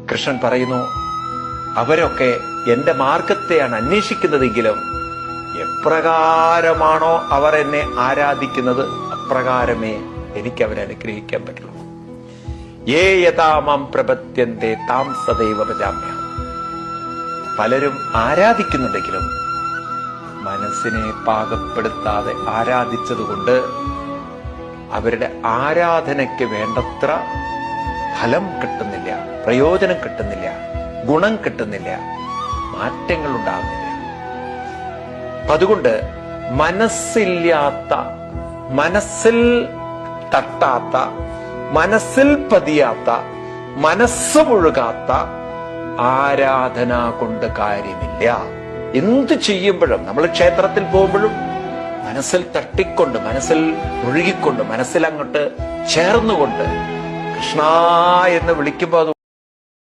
കൃഷ്ണൻ പറയുന്നു, അവരൊക്കെ എന്റെ മാർഗത്തെയാണ് അന്വേഷിക്കുന്നതെങ്കിലും എപ്രകാരമാണോ അവർ എന്നെ ആരാധിക്കുന്നത് അപ്രകാരമേ എനിക്ക് അവരെ അനുഗ്രഹിക്കാൻ പറ്റുള്ളൂ. യേ യഥാ മാം പ്രപദ്യന്തേ താം സദൈവ ഭജാമ്യഹം. പലരും ആരാധിക്കുന്നുണ്ടെങ്കിലും മനസ്സിനെ പാകപ്പെടുത്താതെ ആരാധിച്ചതുകൊണ്ട് അവരുടെ ആരാധനയ്ക്ക് വേണ്ടത്ര ഫലം കിട്ടുന്നില്ല, പ്രയോജനം കിട്ടുന്നില്ല, ഗുണം കിട്ടുന്നില്ല, മാറ്റങ്ങൾ ഉണ്ടാകുന്നില്ല. അതുകൊണ്ട് മനസ്സില്ലാത്ത, മനസ്സിൽ തട്ടാത്ത, മനസ്സിൽ പതിയാത്ത, മനസ്സ് മുഴുകാത്ത ആരാധന കൊണ്ട് കാര്യമില്ല. എന്തു ചെയ്യുമ്പോഴും, നമ്മൾ ക്ഷേത്രത്തിൽ പോകുമ്പോഴും മനസ്സിൽ തട്ടിക്കൊണ്ട്, മനസ്സിൽ മുഴുകിക്കൊണ്ട്, മനസ്സിൽ അങ്ങോട്ട് ചേർന്നുകൊണ്ട് കൃഷ്ണ എന്ന് വിളിക്കുമ്പോൾ